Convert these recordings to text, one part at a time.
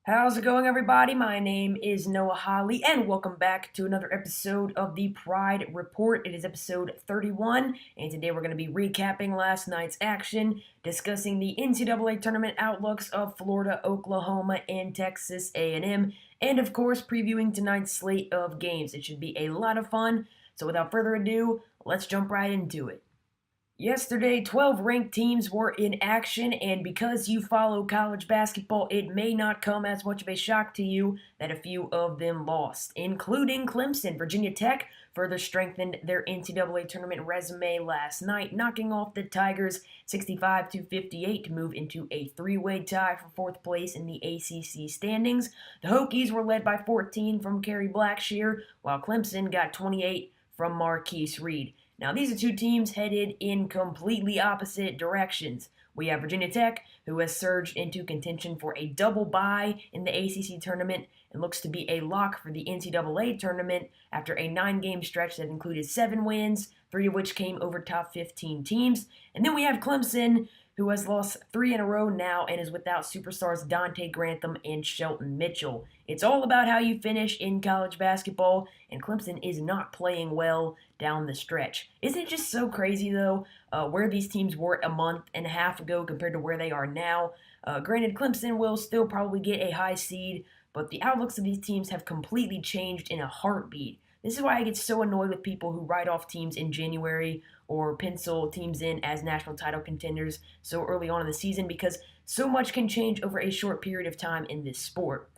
How's it going, everybody? My name is Noah Holley, and welcome back to another episode of the Pride Report. It is episode 31, and today we're going to be recapping last night's action, discussing the NCAA Tournament outlooks of Florida, Oklahoma, and Texas A&M, and of course, previewing tonight's slate of games. It should be a lot of fun, so without further ado, let's jump right into it. Yesterday, 12 ranked teams were in action, and because you follow college basketball, it may not come as much of a shock to you that a few of them lost, including Clemson. Virginia Tech further strengthened their NCAA tournament resume last night, knocking off the Tigers 65-58 to move into a three-way tie for fourth place in the ACC standings. The Hokies were led by 14 from Kerry Blackshear, while Clemson got 28 from Marquise Reed. Now, these are two teams headed in completely opposite directions. We have Virginia Tech, who has surged into contention for a double bye in the ACC tournament and looks to be a lock for the NCAA tournament after a 9-game stretch that included 7 wins, 3 of which came over top 15 teams. And then we have Clemson, who has lost 3 in a row now and is without superstars Dante Grantham and Shelton Mitchell. It's all about how you finish in college basketball, and Clemson is not playing well down the stretch. Isn't it just so crazy, though, where these teams were a month and a half ago compared to where they are now? Granted, Clemson will still probably get a high seed, but the outlooks of these teams have completely changed in a heartbeat. This is why I get so annoyed with people who write off teams in January or pencil teams in as national title contenders so early on in the season, because so much can change over a short period of time in this sport.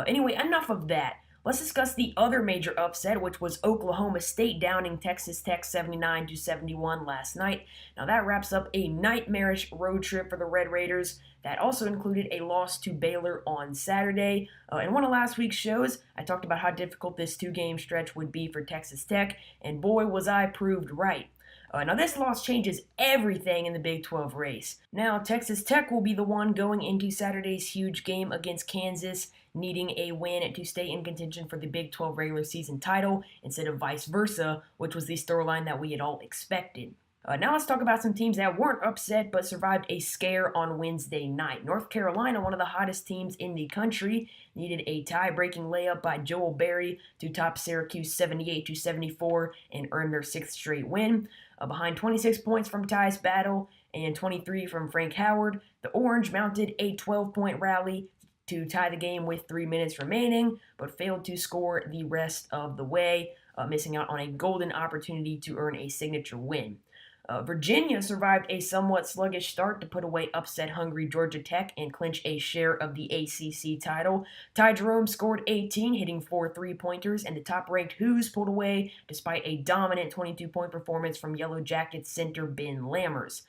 Anyway, enough of that. Let's discuss the other major upset, which was Oklahoma State downing Texas Tech 79-71 last night. Now that wraps up a nightmarish road trip for the Red Raiders. That also included a loss to Baylor on Saturday. In one of last week's shows, I talked about how difficult this 2-game stretch would be for Texas Tech, and boy was I proved right. Now this loss changes everything in the Big 12 race. Now Texas Tech will be the one going into Saturday's huge game against Kansas, needing a win to stay in contention for the Big 12 regular season title instead of vice versa, which was the storyline that we had all expected. Now let's talk about some teams that weren't upset but survived a scare on Wednesday night. North Carolina, one of the hottest teams in the country, needed a tie-breaking layup by Joel Berry to top Syracuse 78-74 and earn their 6th straight win. Behind 26 points from Tyus Battle and 23 from Frank Howard, the Orange mounted a 12-point rally to tie the game with 3 minutes remaining, but failed to score the rest of the way, missing out on a golden opportunity to earn a signature win. Virginia survived a somewhat sluggish start to put away upset-hungry Georgia Tech and clinch a share of the ACC title. Ty Jerome scored 18, hitting 4 3-pointers, and the top-ranked Hoos pulled away despite a dominant 22-point performance from Yellow Jackets center Ben Lammers.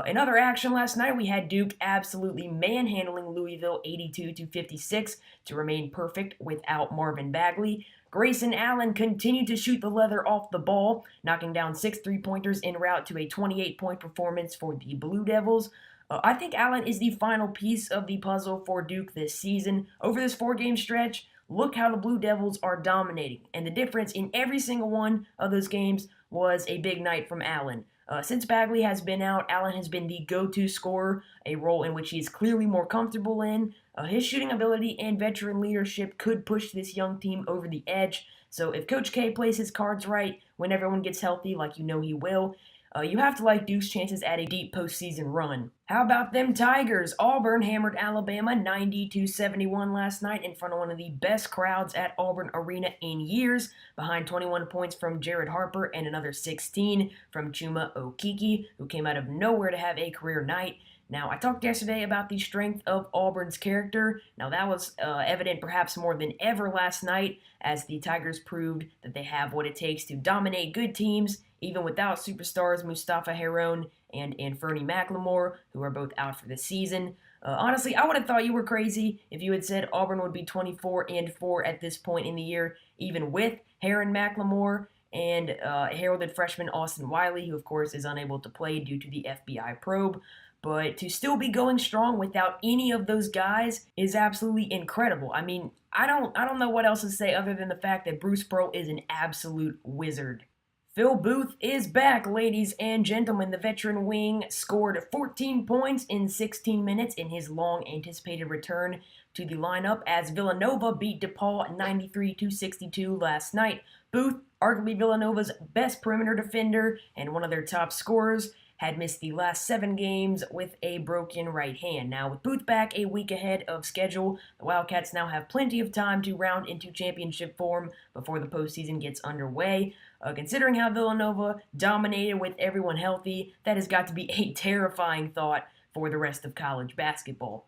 In other action last night, we had Duke absolutely manhandling Louisville 82-56 to remain perfect without Marvin Bagley. Grayson Allen continued to shoot the leather off the ball, knocking down 6 3-pointers en route to a 28-point performance for the Blue Devils. I think Allen is the final piece of the puzzle for Duke this season. Over this 4-game stretch, look how the Blue Devils are dominating, and the difference in every single one of those games was a big night from Allen. Since Bagley has been out, Allen has been the go-to scorer, a role in which he is clearly more comfortable in. His shooting ability and veteran leadership could push this young team over the edge. So if Coach K plays his cards right when everyone gets healthy, like you know he will, you have to like Duke's chances at a deep postseason run. How about them Tigers? Auburn hammered Alabama 90-71 last night in front of one of the best crowds at Auburn Arena in years, behind 21 points from Jared Harper and another 16 from Chuma Okeke, who came out of nowhere to have a career night. Now, I talked yesterday about the strength of Auburn's character. Now, that was evident perhaps more than ever last night as the Tigers proved that they have what it takes to dominate good teams, even without superstars Mustafa Heron and Fernie McLemore, who are both out for the season. Honestly, I would have thought you were crazy if you had said Auburn would be 24-4 at this point in the year, even with Heron McLemore and heralded freshman Austin Wiley, who of course is unable to play due to the FBI probe. But to still be going strong without any of those guys is absolutely incredible. I mean, I don't know what else to say other than the fact that Bruce Pearl is an absolute wizard. Phil Booth is back, ladies and gentlemen. The veteran wing scored 14 points in 16 minutes in his long-anticipated return to the lineup as Villanova beat DePaul 93-62 last night. Booth, arguably Villanova's best perimeter defender and one of their top scorers, had missed the last 7 games with a broken right hand. Now, with Booth back a week ahead of schedule, the Wildcats now have plenty of time to round into championship form before the postseason gets underway. Considering how Villanova dominated with everyone healthy, that has got to be a terrifying thought for the rest of college basketball.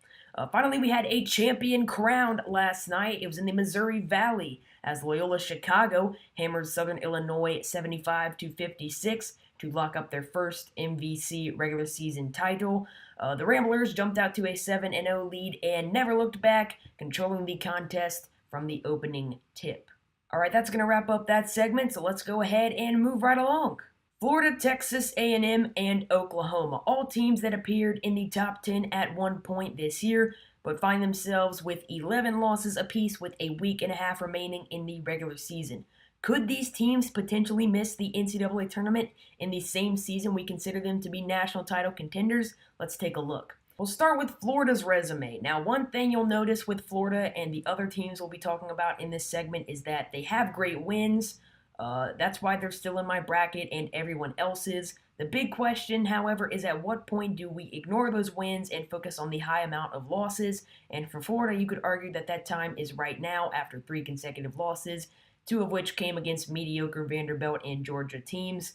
Finally, we had a champion crowned last night. It was in the Missouri Valley as Loyola Chicago hammered Southern Illinois 75-56 to lock up their first MVC regular season title. The Ramblers jumped out to a 7-0 lead and never looked back, controlling the contest from the opening tip. All right, that's going to wrap up that segment, so let's go ahead and move right along. Florida, Texas A&M, and Oklahoma, all teams that appeared in the top 10 at one point this year, but find themselves with 11 losses apiece with a week and a half remaining in the regular season. Could these teams potentially miss the NCAA Tournament in the same season we consider them to be national title contenders? Let's take a look. We'll start with Florida's resume. Now, one thing you'll notice with Florida and the other teams we'll be talking about in this segment is that they have great wins. That's why they're still in my bracket and everyone else's. The big question, however, is at what point do we ignore those wins and focus on the high amount of losses? And for Florida, you could argue that that time is right now after 3 consecutive losses, 2 of which came against mediocre Vanderbilt and Georgia teams.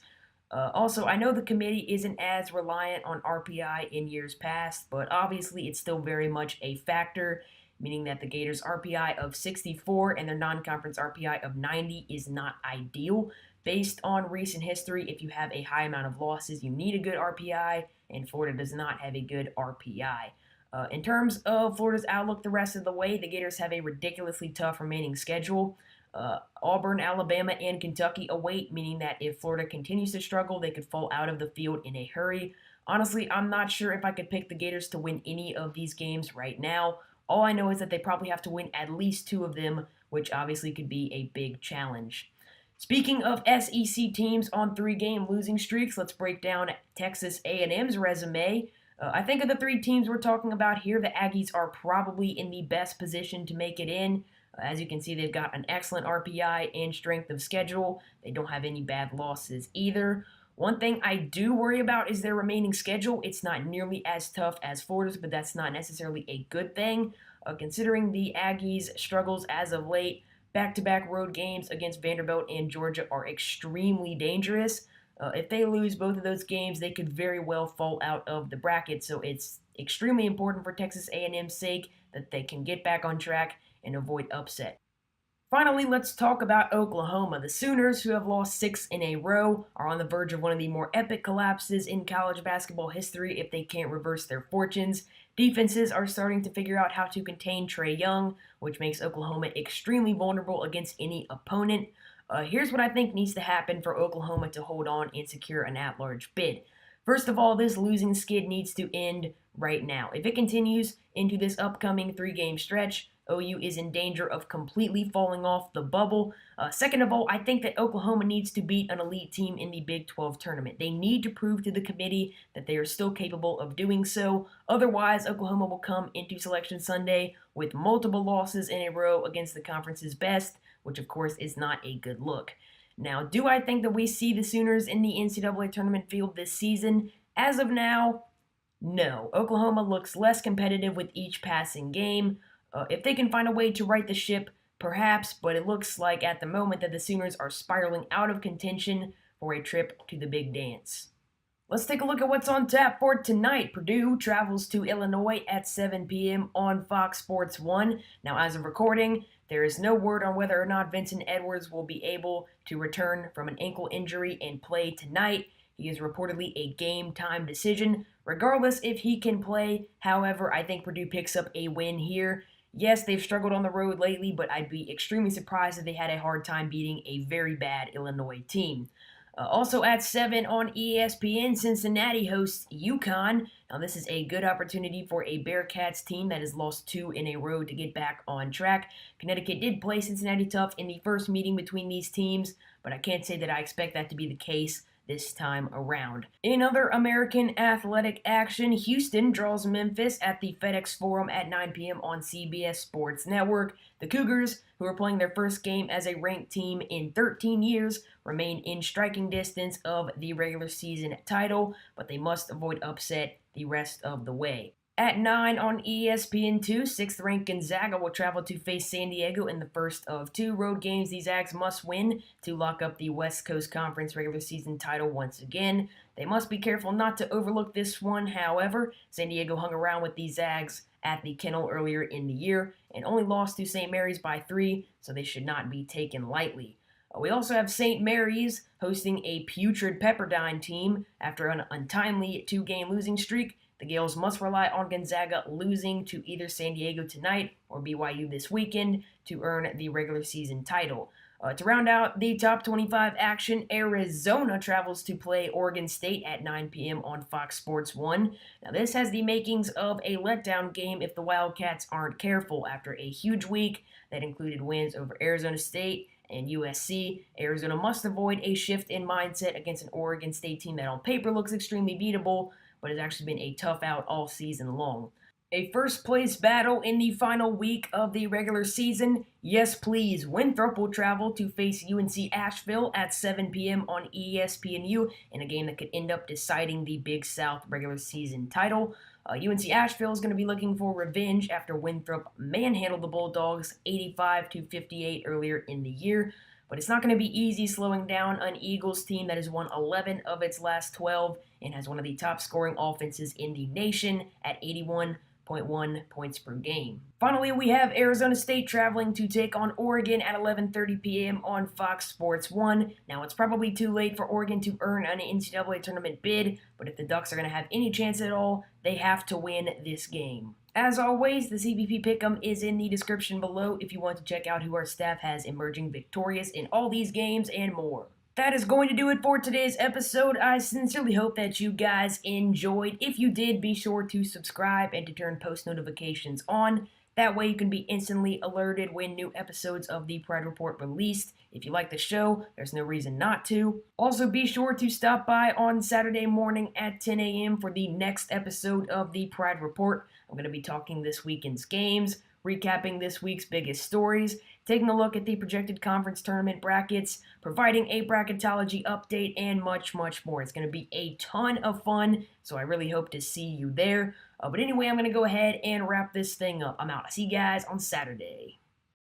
Also, I know the committee isn't as reliant on RPI in years past, but obviously it's still very much a factor, meaning that the Gators' RPI of 64 and their non-conference RPI of 90 is not ideal. Based on recent history, if you have a high amount of losses, you need a good RPI, and Florida does not have a good RPI. In terms of Florida's outlook the rest of the way, the Gators have a ridiculously tough remaining schedule. Auburn, Alabama, and Kentucky await, meaning that if Florida continues to struggle, they could fall out of the field in a hurry. Honestly, I'm not sure if I could pick the Gators to win any of these games right now. All I know is that they probably have to win at least 2 of them, which obviously could be a big challenge. Speaking of SEC teams on 3-game losing streaks, let's break down Texas A&M's resume. I think of the 3 teams we're talking about here, the Aggies are probably in the best position to make it in. As you can see, they've got an excellent RPI and strength of schedule. They don't have any bad losses either. One thing I do worry about is their remaining schedule. It's not nearly as tough as Florida's, but that's not necessarily a good thing. Considering the Aggies' struggles as of late, back-to-back road games against Vanderbilt and Georgia are extremely dangerous. If they lose both of those games, they could very well fall out of the bracket. So it's extremely important for Texas A&M's sake that they can get back on track and avoid upset. Finally, let's talk about Oklahoma. The Sooners, who have lost 6 in a row, are on the verge of one of the more epic collapses in college basketball history if they can't reverse their fortunes. Defenses are starting to figure out how to contain Trae Young, which makes Oklahoma extremely vulnerable against any opponent. Here's what I think needs to happen for Oklahoma to hold on and secure an at-large bid. First of all, this losing skid needs to end right now. If it continues into this upcoming 3-game stretch, OU is in danger of completely falling off the bubble. Second of all, I think that Oklahoma needs to beat an elite team in the Big 12 tournament. They need to prove to the committee that they are still capable of doing so. Otherwise, Oklahoma will come into Selection Sunday with multiple losses in a row against the conference's best, which of course is not a good look. Now, do I think that we see the Sooners in the NCAA tournament field this season? As of now, no. Oklahoma looks less competitive with each passing game. If they can find a way to right the ship, perhaps, but it looks like at the moment that the Sooners are spiraling out of contention for a trip to the big dance. Let's take a look at what's on tap for tonight. Purdue travels to Illinois at 7 p.m. on Fox Sports 1. Now, as of recording, there is no word on whether or not Vincent Edwards will be able to return from an ankle injury and play tonight. He is reportedly a game-time decision. Regardless if he can play, however, I think Purdue picks up a win here. Yes, they've struggled on the road lately, but I'd be extremely surprised if they had a hard time beating a very bad Illinois team. Also at 7 on ESPN, Cincinnati hosts UConn. Now this is a good opportunity for a Bearcats team that has lost 2 in a row to get back on track. Connecticut did play Cincinnati tough in the first meeting between these teams, but I can't say that I expect that to be the case this time around. In other American athletic action, Houston draws Memphis at the FedEx Forum at 9 p.m. on CBS Sports Network. The Cougars, who are playing their first game as a ranked team in 13 years, remain in striking distance of the regular season title, but they must avoid upset the rest of the way. At 9 on ESPN2, 6th-ranked Gonzaga will travel to face San Diego in the first of two road games these Zags must win to lock up the West Coast Conference regular season title once again. They must be careful not to overlook this one, however. San Diego hung around with the Zags at the Kennel earlier in the year and only lost to St. Mary's by 3, so they should not be taken lightly. We also have St. Mary's hosting a putrid Pepperdine team after an untimely 2-game losing streak. The Gales must rely on Gonzaga losing to either San Diego tonight or BYU this weekend to earn the regular season title. To round out the top 25 action, Arizona travels to play Oregon State at 9 p.m. on Fox Sports 1. Now, this has the makings of a letdown game if the Wildcats aren't careful. After a huge week that included wins over Arizona State and USC, Arizona must avoid a shift in mindset against an Oregon State team that on paper looks extremely beatable, but has actually been a tough out all season long. A first-place battle in the final week of the regular season. Yes, please. Winthrop will travel to face UNC-Asheville at 7 p.m. on ESPNU in a game that could end up deciding the Big South regular season title. UNC-Asheville is going to be looking for revenge after Winthrop manhandled the Bulldogs 85-58 earlier in the year. But it's not going to be easy slowing down an Eagles team that has won 11 of its last 12 and has one of the top scoring offenses in the nation at 81.1 points per game. Finally, we have Arizona State traveling to take on Oregon at 11:30 p.m. on Fox Sports 1. Now, it's probably too late for Oregon to earn an NCAA tournament bid, but if the Ducks are going to have any chance at all, they have to win this game. As always, the CBP Pick'em is in the description below if you want to check out who our staff has emerging victorious in all these games and more. That is going to do it for today's episode. I sincerely hope that you guys enjoyed. If you did, be sure to subscribe and to turn post notifications on. That way you can be instantly alerted when new episodes of the Pride Report released. If you like the show, there's no reason not to. Also, be sure to stop by on Saturday morning at 10 a.m. for the next episode of the Pride Report. I'm going to be talking this weekend's games, recapping this week's biggest stories, taking a look at the projected conference tournament brackets, providing a bracketology update, and much, much more. It's going to be a ton of fun, so I really hope to see you there. But anyway, I'm going to go ahead and wrap this thing up. I'm out. I'll see you guys on Saturday.